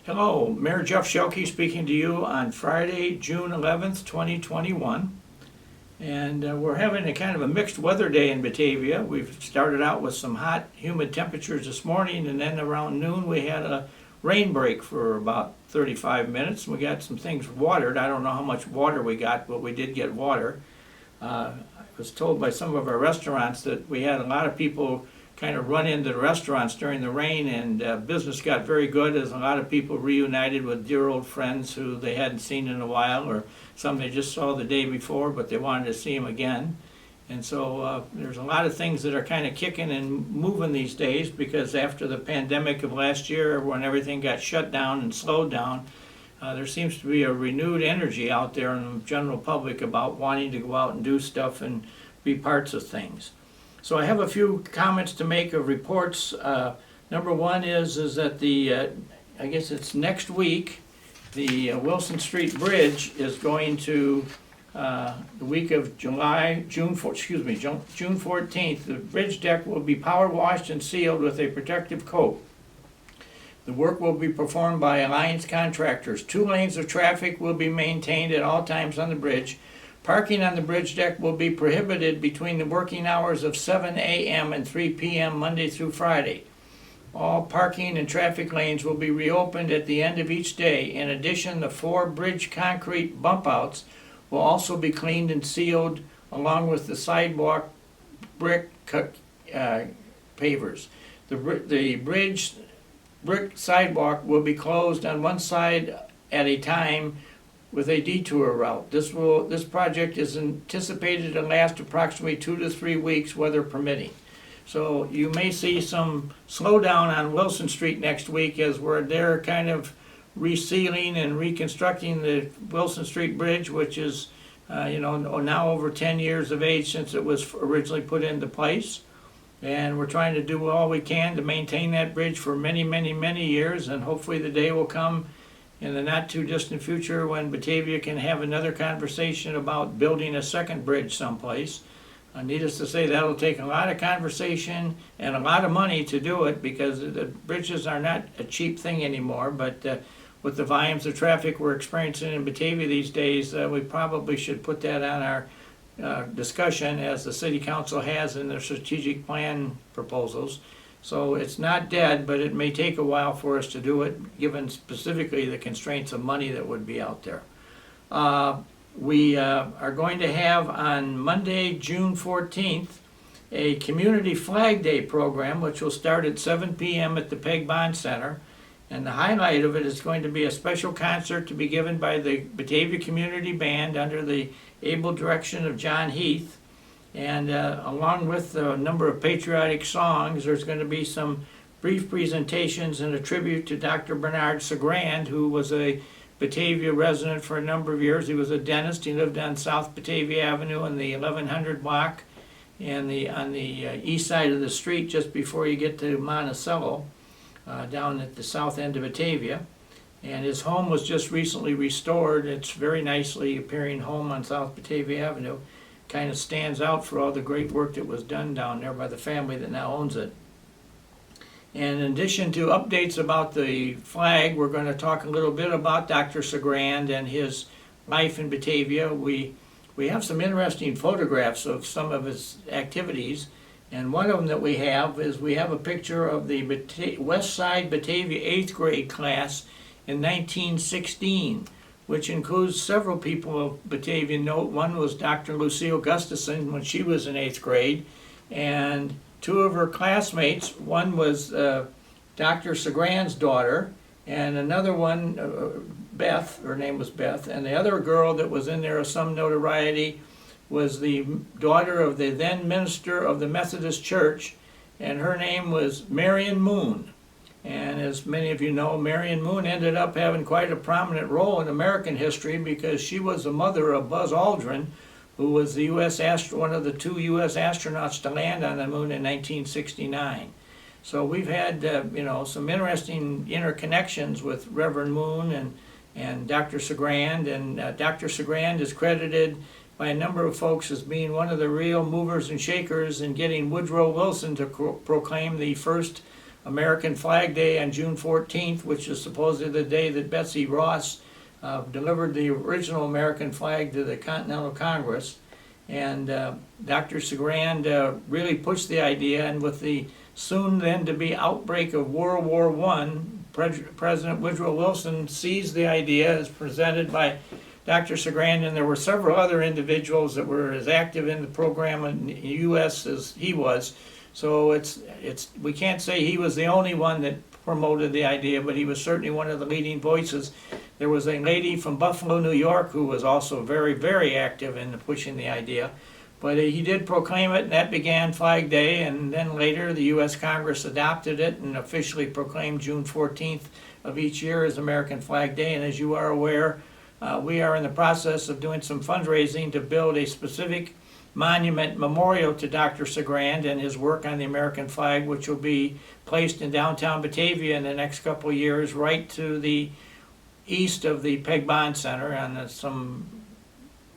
Hello, Mayor Jeff Schielke speaking to you on Friday, June 11th, 2021. And we're having a kind of a mixed weather day in Batavia. We've started out with some hot, humid temperatures this morning, and then around noon we had a rain break for about 35 minutes. We got some things watered. I don't know how much water we got, but we did get water. I was told by some of our restaurants that we had a lot of people kind of run into the restaurants during the rain, and business got very good as a lot of people reunited with dear old friends who they hadn't seen in a while, or some they just saw the day before but they wanted to see them again. And so there's a lot of things that are kind of kicking and moving these days, because after the pandemic of last year, when everything got shut down and slowed down, there seems to be a renewed energy out there in the general public about wanting to go out and do stuff and be parts of things. So I have a few comments to make of reports. Number one is that I guess it's next week, the Wilson Street Bridge is going to, the week of June 14th, the bridge deck will be power washed and sealed with a protective coat. The work will be performed by Alliance Contractors. 2 lanes of traffic will be maintained at all times on the bridge. Parking on the bridge deck will be prohibited between the working hours of 7 a.m. and 3 p.m. Monday through Friday. All parking and traffic lanes will be reopened at the end of each day. In addition, the 4 bridge concrete bump outs will also be cleaned and sealed, along with the sidewalk brick pavers. The bridge brick sidewalk will be closed on one side at a time with a detour route. This project is anticipated to last approximately 2 to 3 weeks, weather permitting. So you may see some slowdown on Wilson Street next week, as they're kind of resealing and reconstructing the Wilson Street Bridge, which is now over 10 years of age since it was originally put into place. And we're trying to do all we can to maintain that bridge for many, many, many years, and hopefully the day will come in the not too distant future when Batavia can have another conversation about building a second bridge someplace. Needless to say, that'll take a lot of conversation and a lot of money to do it, because the bridges are not a cheap thing anymore. But with the volumes of traffic we're experiencing in Batavia these days, we probably should put that on our discussion, as the city council has in their strategic plan proposals. So it's not dead, but it may take a while for us to do it, given specifically the constraints of money that would be out there. We are going to have on Monday, June 14th, a Community Flag Day program, which will start at 7 p.m. at the Peg Bond Center. And the highlight of it is going to be a special concert to be given by the Batavia Community Band under the able direction of John Heath. And along with a number of patriotic songs, there's going to be some brief presentations and a tribute to Dr. Bernard Sagrand, who was a Batavia resident for a number of years. He was a dentist. He lived on South Batavia Avenue in the 1100 block and on the east side of the street, just before you get to Monticello, down at the south end of Batavia. And his home was just recently restored. It's very nicely appearing home on South Batavia Avenue. Kind of stands out for all the great work that was done down there by the family that now owns it. And in addition to updates about the flag, we're going to talk a little bit about Dr. Sagrand and his life in Batavia. We have some interesting photographs of some of his activities, and one of them that we have a picture of the West Side Batavia 8th grade class in 1916, which includes several people of Batavian note. One was Dr. Lucille Gustafson when she was in 8th grade, and 2 of her classmates. One was Dr. Sagrand's daughter, and another one, Beth, her name was Beth, and the other girl that was in there of some notoriety was the daughter of the then minister of the Methodist Church, and her name was Marion Moon. And as many of you know, Marion Moon ended up having quite a prominent role in American history, because she was the mother of Buzz Aldrin, who was the one of the 2 U.S. astronauts to land on the moon in 1969. So we've had some interesting interconnections with Reverend Moon and Dr. Sagrand. And Dr. Sagrand is credited by a number of folks as being one of the real movers and shakers in getting Woodrow Wilson to proclaim the first American Flag Day on June 14th, which is supposedly the day that Betsy Ross delivered the original American flag to the Continental Congress. And Dr. Sagrand really pushed the idea, and with the soon then to be outbreak of World War I, President Woodrow Wilson seized the idea as presented by Dr. Sagrand, and there were several other individuals that were as active in the program in the U.S. as he was. So we can't say he was the only one that promoted the idea, but he was certainly one of the leading voices. There was a lady from Buffalo, New York, who was also very, very active in pushing the idea. But he did proclaim it, and that began Flag Day, and then later the U.S. Congress adopted it and officially proclaimed June 14th of each year as American Flag Day. And as you are aware, we are in the process of doing some fundraising to build a specific monument memorial to Dr. Sagrand and his work on the American flag, which will be placed in downtown Batavia in the next couple of years, right to the east of the Peg Bond Center, on some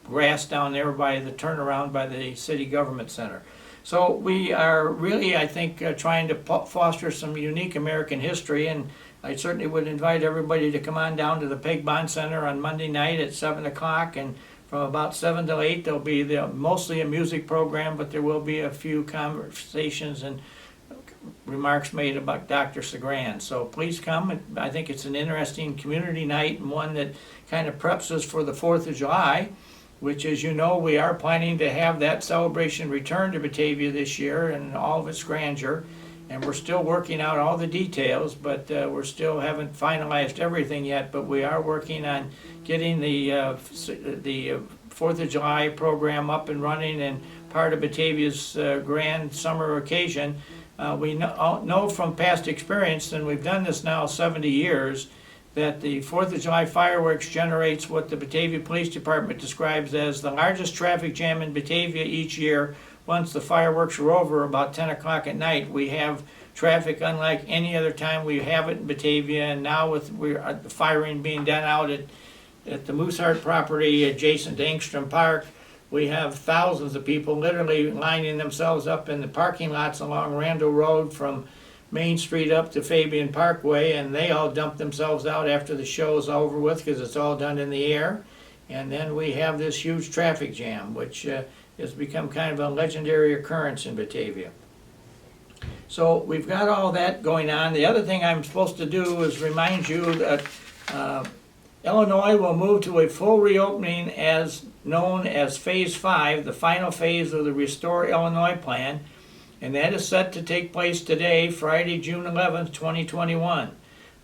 grass down there by the turnaround by the city government center. So we are really, I think, trying to foster some unique American history, and I certainly would invite everybody to come on down to the Peg Bond Center on Monday night at 7 o'clock, and from about 7 to 8 there'll be mostly a music program, but there will be a few conversations and remarks made about Dr. Sagrand. So please come. I think it's an interesting community night, and one that kind of preps us for the 4th of July, which, as you know, we are planning to have that celebration return to Batavia this year in all of its grandeur. And we're still working out all the details, but we still haven't finalized everything yet. But we are working on getting the 4th of July program up and running and part of Batavia's grand summer occasion. We know from past experience, and we've done this now 70 years, that the 4th of July fireworks generates what the Batavia Police Department describes as the largest traffic jam in Batavia each year. Once the fireworks are over, about 10 o'clock at night, we have traffic unlike any other time we have it in Batavia. And now with the firing being done out at the Mooseheart property adjacent to Engstrom Park, we have thousands of people literally lining themselves up in the parking lots along Randall Road from Main Street up to Fabian Parkway, and they all dump themselves out after the show is over with because it's all done in the air. And then we have this huge traffic jam, which has become kind of a legendary occurrence in Batavia. So we've got all that going on. The other thing I'm supposed to do is remind you that Illinois will move to a full reopening as known as Phase 5, the final phase of the Restore Illinois plan, and that is set to take place today, Friday, June 11th, 2021.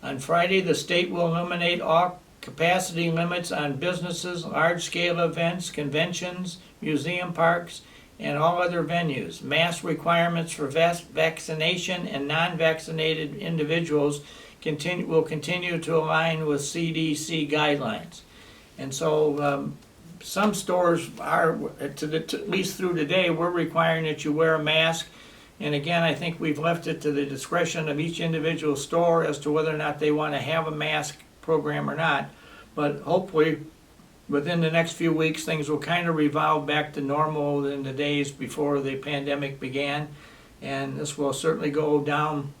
On Friday, the state will eliminate all capacity limits on businesses, large-scale events, conventions, museum parks, and all other venues. Mask requirements for vaccination and non-vaccinated individuals will continue to align with CDC guidelines. And so some stores are, at least through today, we're requiring that you wear a mask. And again, I think we've left it to the discretion of each individual store as to whether or not they want to have a mask program or not. But hopefully, within the next few weeks, things will kind of revolve back to normal in the days before the pandemic began. And this will certainly go down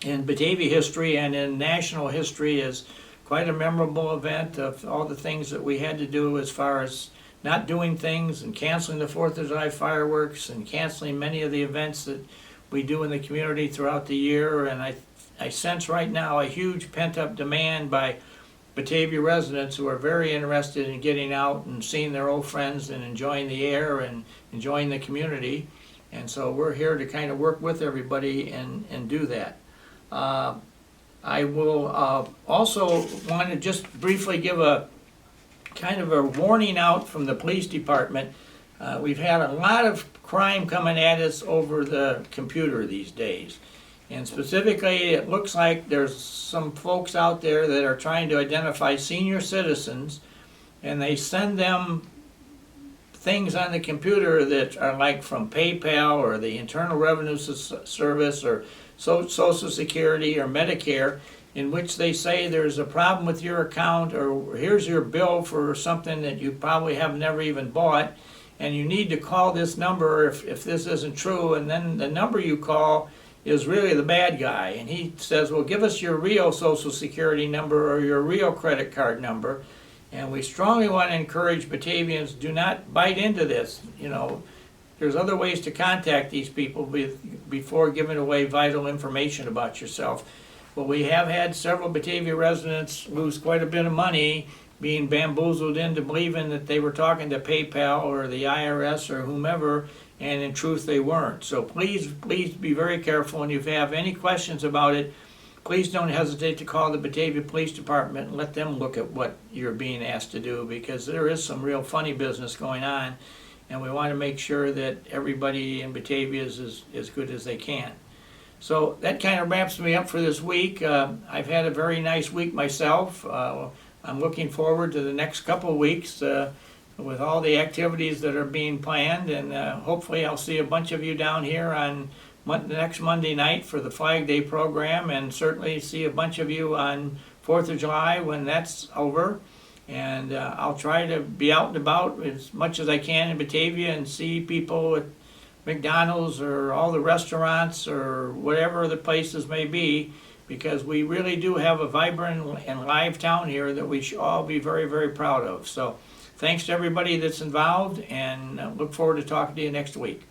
in Batavia history and in national history as quite a memorable event of all the things that we had to do as far as not doing things and canceling the 4th of July fireworks and canceling many of the events that we do in the community throughout the year. And I sense right now a huge pent-up demand by Batavia residents who are very interested in getting out and seeing their old friends and enjoying the air and enjoying the community. And so we're here to kind of work with everybody and do that. I will also want to just briefly give a kind of a warning out from the police department. We've had a lot of crime coming at us over the computer these days. And specifically, it looks like there's some folks out there that are trying to identify senior citizens, and they send them things on the computer that are like from PayPal or the Internal Revenue Service or Social Security or Medicare, in which they say there's a problem with your account, or here's your bill for something that you probably have never even bought, and you need to call this number if this isn't true. And then the number you call is really the bad guy. And he says, well, give us your real social security number or your real credit card number. And we strongly want to encourage Batavians, do not bite into this. You know, there's other ways to contact these people before giving away vital information about yourself. But we have had several Batavia residents lose quite a bit of money being bamboozled into believing that they were talking to PayPal or the IRS or whomever, and in truth they weren't. So please be very careful, and if you have any questions about it, please don't hesitate to call the Batavia Police Department and let them look at what you're being asked to do, because there is some real funny business going on, and we want to make sure that everybody in Batavia is as good as they can. So that kind of wraps me up for this week. I've had a very nice week myself. I'm looking forward to the next couple of weeks with all the activities that are being planned, and hopefully I'll see a bunch of you down here on next Monday night for the Flag Day program, and certainly see a bunch of you on 4th of July when that's over. And I'll try to be out and about as much as I can in Batavia and see people at McDonald's or all the restaurants or whatever the places may be, because we really do have a vibrant and live town here that we should all be very, very proud of. So thanks to everybody that's involved, and look forward to talking to you next week.